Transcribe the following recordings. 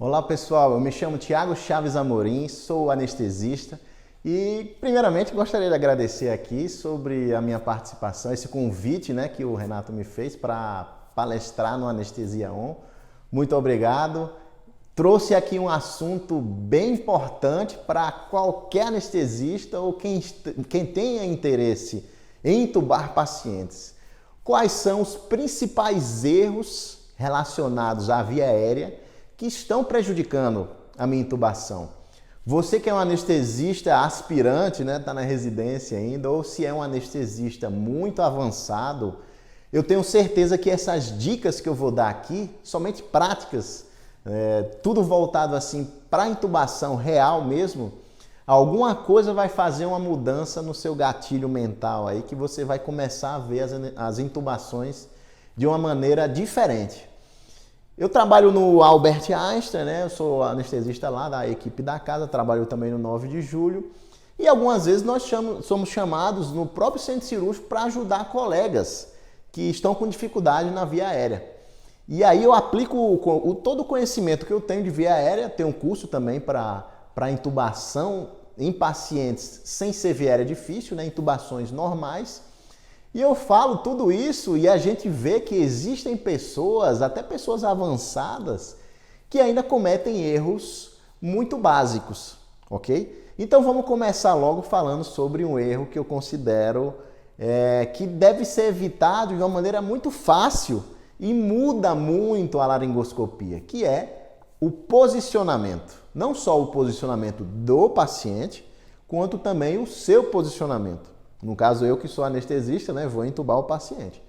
Olá pessoal, eu me chamo Thiago Chaves Amorim, sou anestesista e primeiramente gostaria de agradecer aqui sobre a minha participação, esse convite que o Renato me fez para palestrar no Anestesia On. Muito obrigado. Trouxe aqui um assunto bem importante para qualquer anestesista ou quem tenha interesse em intubar pacientes. Quais são os principais erros relacionados à via aérea que estão prejudicando a minha intubação? Você que é um anestesista aspirante, está na residência ainda, ou se é um anestesista muito avançado, eu tenho certeza que essas dicas que eu vou dar aqui, somente práticas, tudo voltado assim para intubação real mesmo, alguma coisa vai fazer uma mudança no seu gatilho mental aí, que você vai começar a ver as intubações de uma maneira diferente. Eu trabalho no Albert Einstein, eu sou anestesista lá da equipe da casa, trabalho também no 9 de julho e algumas vezes nós somos chamados no próprio centro cirúrgico para ajudar colegas que estão com dificuldade na via aérea. E aí eu aplico todo o conhecimento que eu tenho de via aérea, tenho um curso também para intubação em pacientes sem ser via aérea difícil, intubações normais. E eu falo tudo isso e a gente vê que existem pessoas, até pessoas avançadas, que ainda cometem erros muito básicos, ok? Então vamos começar logo falando sobre um erro que eu considero que deve ser evitado de uma maneira muito fácil e muda muito a laringoscopia, que é o posicionamento. Não só o posicionamento do paciente, quanto também o seu posicionamento. No caso, eu que sou anestesista, vou intubar o paciente.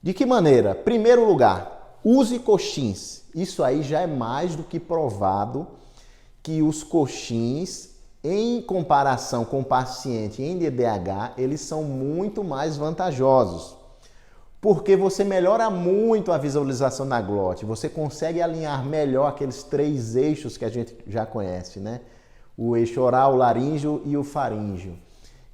De que maneira? Primeiro lugar, use coxins. Isso aí já é mais do que provado que os coxins, em comparação com o paciente em DDH, eles são muito mais vantajosos. Porque você melhora muito a visualização da glote, você consegue alinhar melhor aqueles 3 eixos que a gente já conhece, O eixo oral, o laríngeo e o faríngeo.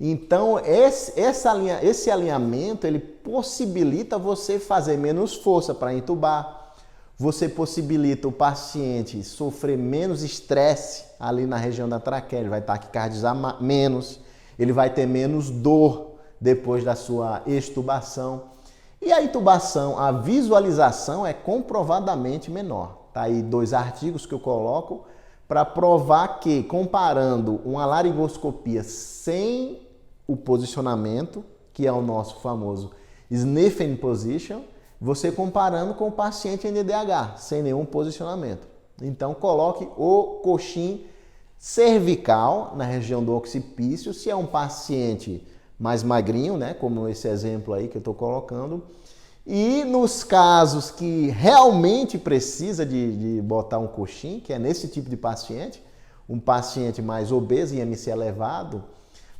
Então, esse alinhamento, ele possibilita você fazer menos força para intubar, você possibilita o paciente sofrer menos estresse ali na região da traqueia, ele vai taquicardizar menos, ele vai ter menos dor depois da sua extubação. E a intubação, a visualização é comprovadamente menor. Tá aí 2 artigos que eu coloco para provar que, comparando uma laringoscopia sem o posicionamento, que é o nosso famoso sniffing position, você comparando com o paciente em DDH, sem nenhum posicionamento. Então, coloque o coxim cervical na região do occipício, se é um paciente mais magrinho, como esse exemplo aí que eu estou colocando. E nos casos que realmente precisa de botar um coxim, que é nesse tipo de paciente, um paciente mais obeso, IMC elevado,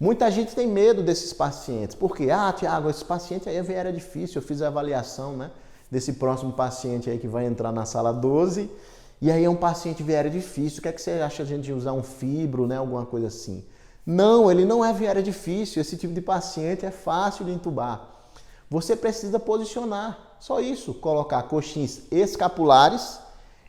muita gente tem medo desses pacientes. Por quê? Thiago, esse paciente aí é difícil, eu fiz a avaliação desse próximo paciente aí que vai entrar na sala 12, e aí é um paciente viária difícil, o que é que você acha de a gente usar um fibro, alguma coisa assim? Não, ele não é viária difícil, esse tipo de paciente é fácil de intubar. Você precisa posicionar, só isso, colocar coxins escapulares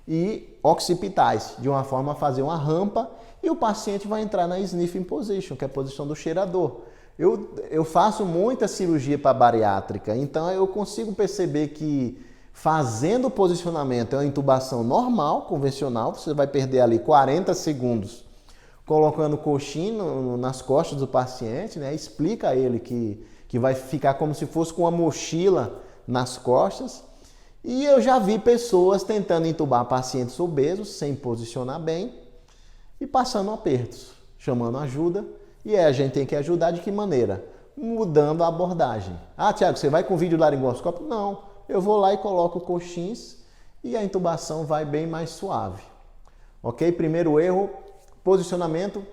e occipitais, de uma forma a fazer uma rampa e o paciente vai entrar na sniffing position, que é a posição do cheirador. Eu faço muita cirurgia para bariátrica, então eu consigo perceber que fazendo o posicionamento é uma intubação normal, convencional, você vai perder ali 40 segundos colocando o coxim nas costas do paciente, explica a ele que vai ficar como se fosse com uma mochila nas costas. E eu já vi pessoas tentando intubar pacientes obesos sem posicionar bem e passando apertos, chamando ajuda. E a gente tem que ajudar de que maneira? Mudando a abordagem. Thiago, você vai com vídeo laringoscópio? Não, eu vou lá e coloco coxins e a intubação vai bem mais suave. Ok? Primeiro erro, posicionamento.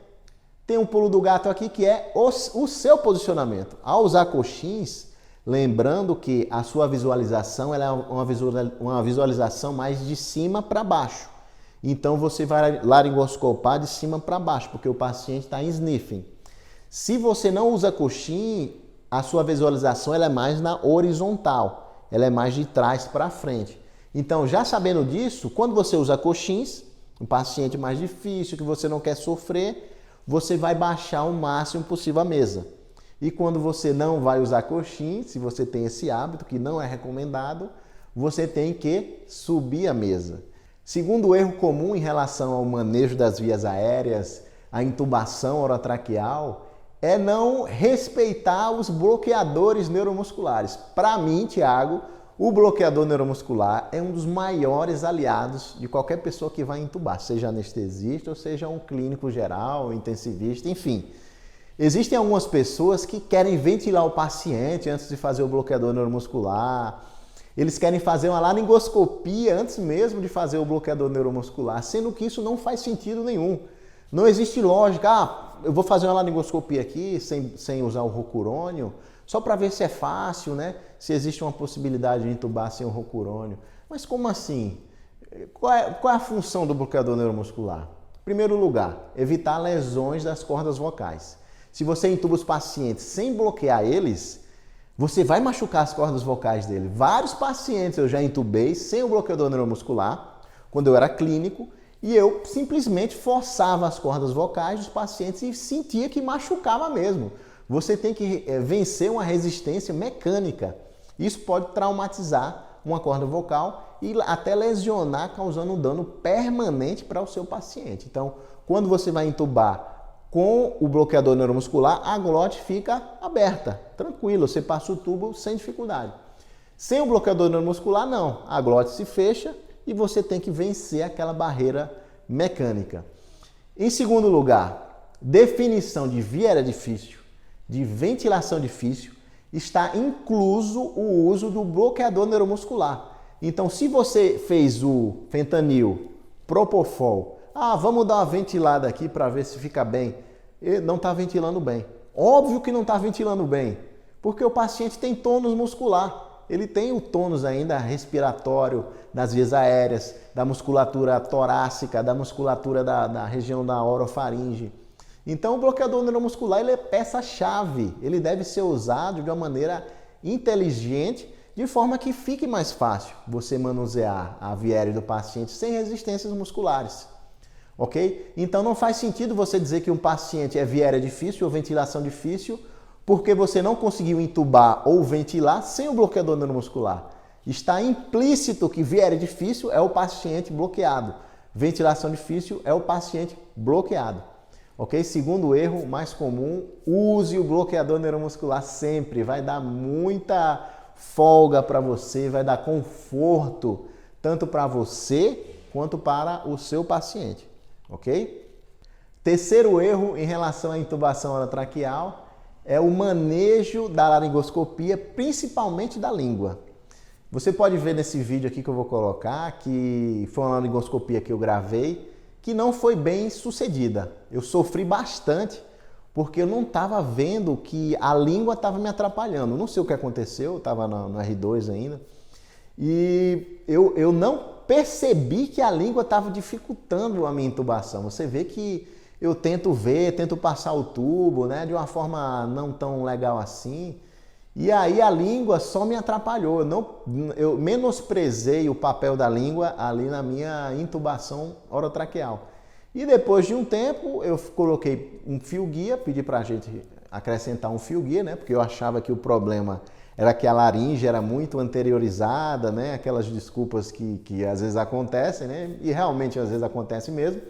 Tem um pulo do gato aqui que é o seu posicionamento. Ao usar coxins, lembrando que a sua visualização ela é uma visualização mais de cima para baixo. Então você vai laringoscopar de cima para baixo, porque o paciente está em sniffing. Se você não usa coxim, a sua visualização ela é mais na horizontal, ela é mais de trás para frente. Então, já sabendo disso, quando você usa coxins, um paciente mais difícil, que você não quer sofrer, você vai baixar o máximo possível a mesa. E quando você não vai usar coxim, se você tem esse hábito, que não é recomendado, você tem que subir a mesa. Segundo erro comum em relação ao manejo das vias aéreas, a intubação orotraqueal, é não respeitar os bloqueadores neuromusculares. Para mim, Tiago, o bloqueador neuromuscular é um dos maiores aliados de qualquer pessoa que vai intubar, seja anestesista ou seja um clínico geral, intensivista, enfim. Existem algumas pessoas que querem ventilar o paciente antes de fazer o bloqueador neuromuscular. Eles querem fazer uma laringoscopia antes mesmo de fazer o bloqueador neuromuscular, sendo que isso não faz sentido nenhum. Não existe lógica, eu vou fazer uma laringoscopia aqui sem usar o rocurônio, só para ver se é fácil, né? Se existe uma possibilidade de intubar sem o rocurônio. Mas como assim? Qual é a função do bloqueador neuromuscular? Em primeiro lugar, evitar lesões das cordas vocais. Se você intuba os pacientes sem bloquear eles, você vai machucar as cordas vocais dele. Vários pacientes eu já intubei sem o bloqueador neuromuscular, quando eu era clínico, e eu simplesmente forçava as cordas vocais dos pacientes e sentia que machucava mesmo. Você tem que vencer uma resistência mecânica. Isso pode traumatizar uma corda vocal e até lesionar, causando um dano permanente para o seu paciente. Então, quando você vai intubar com o bloqueador neuromuscular, a glote fica aberta, tranquilo, você passa o tubo sem dificuldade. Sem o bloqueador neuromuscular, não. A glote se fecha e você tem que vencer aquela barreira mecânica. Em segundo lugar, definição de via aérea difícil, de ventilação difícil, está incluso o uso do bloqueador neuromuscular. Então, se você fez o fentanil, propofol, vamos dar uma ventilada aqui para ver se fica bem. Não está ventilando bem. Óbvio que não está ventilando bem, porque o paciente tem tônus muscular. Ele tem o tônus ainda respiratório das vias aéreas, da musculatura torácica, da musculatura da região da orofaringe. Então, o bloqueador neuromuscular ele é peça-chave. Ele deve ser usado de uma maneira inteligente, de forma que fique mais fácil você manusear a via aérea do paciente sem resistências musculares. Ok? Então não faz sentido você dizer que um paciente é via aérea difícil ou ventilação difícil porque você não conseguiu intubar ou ventilar sem o bloqueador neuromuscular. Está implícito que via aérea difícil é o paciente bloqueado. Ventilação difícil é o paciente bloqueado. Ok? Segundo erro mais comum, use o bloqueador neuromuscular sempre. Vai dar muita folga para você, vai dar conforto tanto para você quanto para o seu paciente. Ok? Terceiro erro em relação à intubação orotraqueal é o manejo da laringoscopia, principalmente da língua. Você pode ver nesse vídeo aqui que eu vou colocar que foi uma laringoscopia que eu gravei que não foi bem sucedida. Eu sofri bastante porque eu não estava vendo que a língua estava me atrapalhando. Não sei o que aconteceu, eu estava no R2 ainda. E eu não percebi que a língua estava dificultando a minha intubação. Você vê que eu tento passar o tubo, né, de uma forma não tão legal assim. E aí a língua só me atrapalhou. Eu menosprezei o papel da língua ali na minha intubação orotraqueal. E depois de um tempo eu coloquei um fio guia, pedi para a gente acrescentar um fio guia, né, porque eu achava que o problema era que a laringe era muito anteriorizada, né? Aquelas desculpas que às vezes acontecem, né? E realmente às vezes acontece mesmo.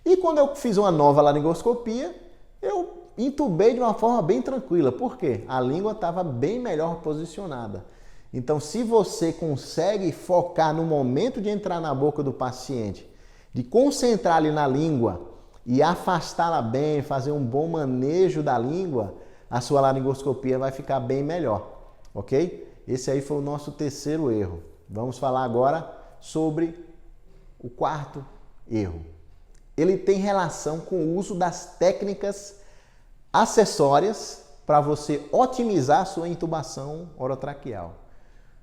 E quando eu fiz uma nova laringoscopia, eu intubei de uma forma bem tranquila. Por quê? A língua estava bem melhor posicionada. Então, se você consegue focar no momento de entrar na boca do paciente, de concentrar ali na língua e afastá-la bem, fazer um bom manejo da língua, a sua laringoscopia vai ficar bem melhor. Ok? Esse aí foi o nosso terceiro erro. Vamos falar agora sobre o quarto erro. Ele tem relação com o uso das técnicas acessórias para você otimizar a sua intubação orotraqueal.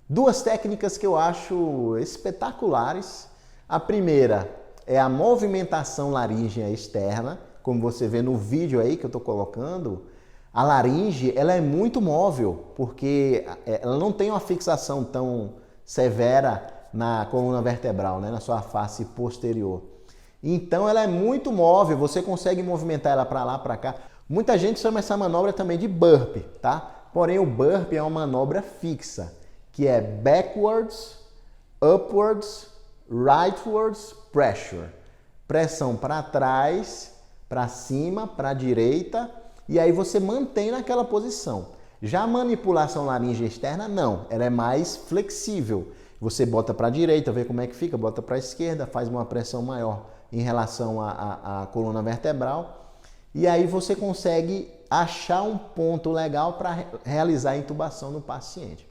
Duas técnicas que eu acho espetaculares. A primeira é a movimentação laríngea externa, como você vê no vídeo aí que eu estou colocando. A laringe ela é muito móvel, porque ela não tem uma fixação tão severa na coluna vertebral, né, na sua face posterior. Então ela é muito móvel, você consegue movimentar ela para lá, para cá. Muita gente chama essa manobra também de burpee, tá? Porém o burpee é uma manobra fixa, que é backwards, upwards, rightwards, pressure. Pressão para trás, para cima, para a direita, e aí você mantém naquela posição. Já a manipulação laríngea externa, não, ela é mais flexível. Você bota para a direita, vê como é que fica, bota para a esquerda, faz uma pressão maior em relação à coluna vertebral, e aí você consegue achar um ponto legal para realizar a intubação no paciente.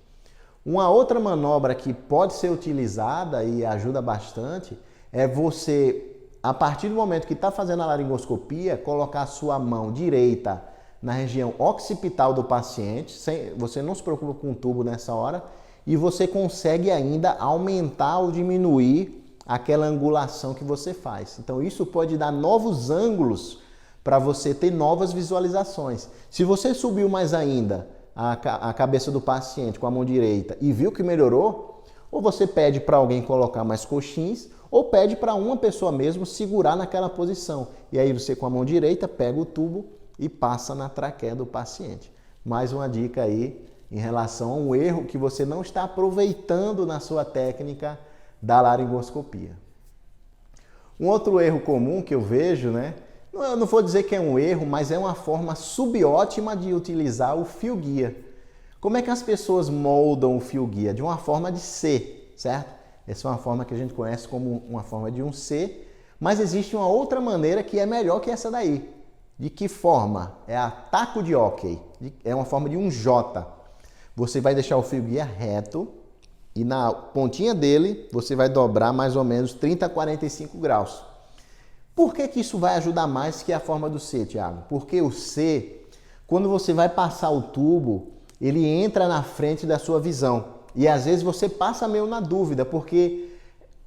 Uma outra manobra que pode ser utilizada e ajuda bastante é você, a partir do momento que está fazendo a laringoscopia, colocar a sua mão direita na região occipital do paciente, você não se preocupa com o tubo nessa hora, e você consegue ainda aumentar ou diminuir aquela angulação que você faz. Então isso pode dar novos ângulos para você ter novas visualizações. Se você subiu mais ainda a cabeça do paciente com a mão direita e viu que melhorou, ou você pede para alguém colocar mais coxins, ou pede para uma pessoa mesmo segurar naquela posição. E aí você com a mão direita pega o tubo e passa na traqueia do paciente. Mais uma dica aí em relação a um erro que você não está aproveitando na sua técnica da laringoscopia. Um outro erro comum que eu vejo, né? Eu não vou dizer que é um erro, mas é uma forma subótima de utilizar o fio guia. Como é que as pessoas moldam o fio guia? De uma forma de C, certo? Essa é uma forma que a gente conhece como uma forma de um C, mas existe uma outra maneira que é melhor que essa daí. De que forma? É a taco de hóquei. É uma forma de um J. Você vai deixar o fio guia reto e na pontinha dele você vai dobrar mais ou menos 30 a 45 graus. Por que que isso vai ajudar mais que a forma do C, Thiago? Porque o C, quando você vai passar o tubo, ele entra na frente da sua visão. E às vezes você passa meio na dúvida, porque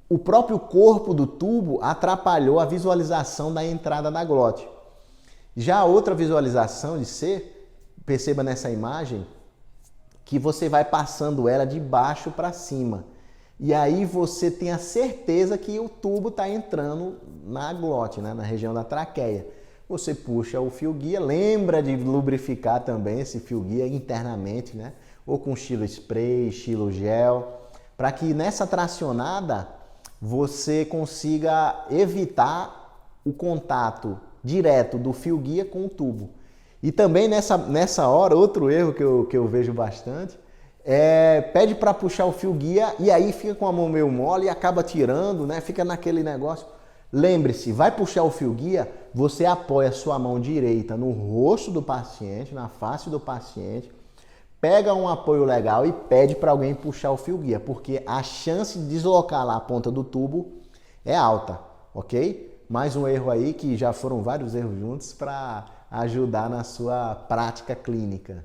o próprio corpo do tubo atrapalhou a visualização da entrada da glote. Já a outra visualização de C, perceba nessa imagem, que você vai passando ela de baixo para cima. E aí você tem a certeza que o tubo está entrando na glote, né? Na região da traqueia. Você puxa o fio guia, lembra de lubrificar também esse fio guia internamente, né? Ou com estilo spray, estilo gel, para que nessa tracionada você consiga evitar o contato direto do fio guia com o tubo. E também nessa hora, outro erro que eu vejo bastante, pede para puxar o fio guia e aí fica com a mão meio mole e acaba tirando, né? Fica naquele negócio. Lembre-se, vai puxar o fio guia, você apoia a sua mão direita no rosto do paciente, na face do paciente, pega um apoio legal e pede para alguém puxar o fio guia, porque a chance de deslocar lá a ponta do tubo é alta, ok? Mais um erro aí, que já foram vários erros juntos para ajudar na sua prática clínica.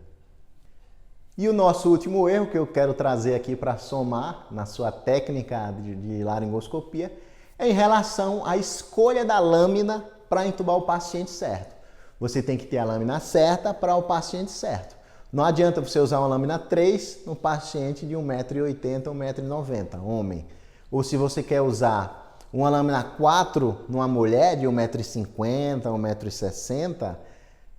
E o nosso último erro que eu quero trazer aqui para somar na sua técnica de laringoscopia é em relação à escolha da lâmina para entubar o paciente certo. Você tem que ter a lâmina certa para o paciente certo. Não adianta você usar uma lâmina 3 no paciente de 1,80 m, 1,90 m, homem. Ou se você quer usar uma lâmina 4 numa mulher de 1,50 m, 1,60 m,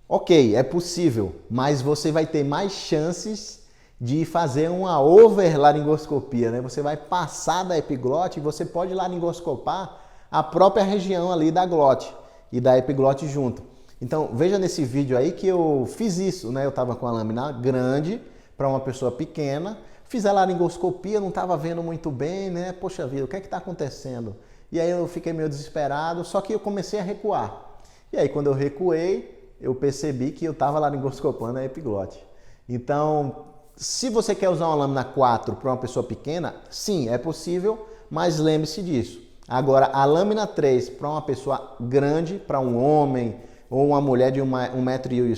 ok, é possível, mas você vai ter mais chances de fazer uma overlaringoscopia, né? Você vai passar da epiglote e você pode laringoscopar a própria região ali da glote e da epiglote junto. Então, veja nesse vídeo aí que eu fiz isso, né? Eu estava com a lâmina grande para uma pessoa pequena, fiz a laringoscopia, não estava vendo muito bem, né? Poxa vida, o que é que está acontecendo? E aí eu fiquei meio desesperado, só que eu comecei a recuar. E aí quando eu recuei, eu percebi que eu estava laringoscopando a epiglote. Então, se você quer usar uma lâmina 4 para uma pessoa pequena, sim, é possível, mas lembre-se disso. Agora, a lâmina 3 para uma pessoa grande, para um homem ou uma mulher de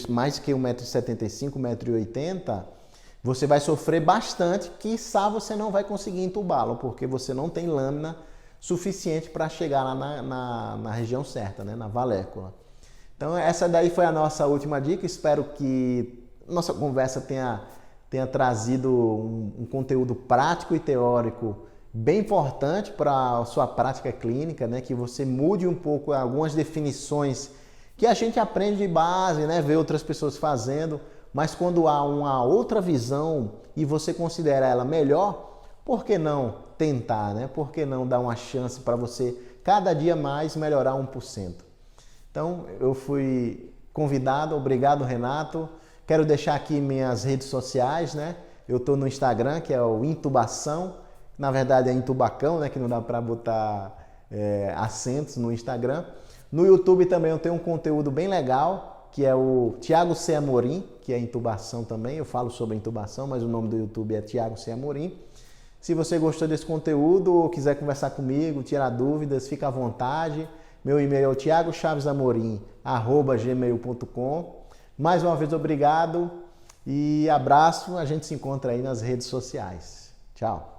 mais que 1,75 m, 1,80 m, você vai sofrer bastante, quiçá você não vai conseguir entubá-lo, porque você não tem lâmina suficiente para chegar lá na região certa, né, na valécula. Então essa daí foi a nossa última dica, espero que nossa conversa tenha trazido um conteúdo prático e teórico bem importante para a sua prática clínica, né? Que você mude um pouco algumas definições que a gente aprende de base, né? Vê outras pessoas fazendo, mas quando há uma outra visão e você considera ela melhor, por que não tentar, né? Por que não dar uma chance para você cada dia mais melhorar 1%? Então, eu fui convidado, obrigado, Renato. Quero deixar aqui minhas redes sociais, né? Eu estou no Instagram, que é o Intubação. Na verdade é Intubacão, né? Que não dá para botar acentos no Instagram. No YouTube também eu tenho um conteúdo bem legal, que é o Thiago C. Amorim, que é intubação também. Eu falo sobre intubação, mas o nome do YouTube é Thiago C. Amorim. Se você gostou desse conteúdo ou quiser conversar comigo, tirar dúvidas, fica à vontade. Meu e-mail é o thiagochavesamorim@gmail.com. Mais uma vez, obrigado e abraço. A gente se encontra aí nas redes sociais. Tchau.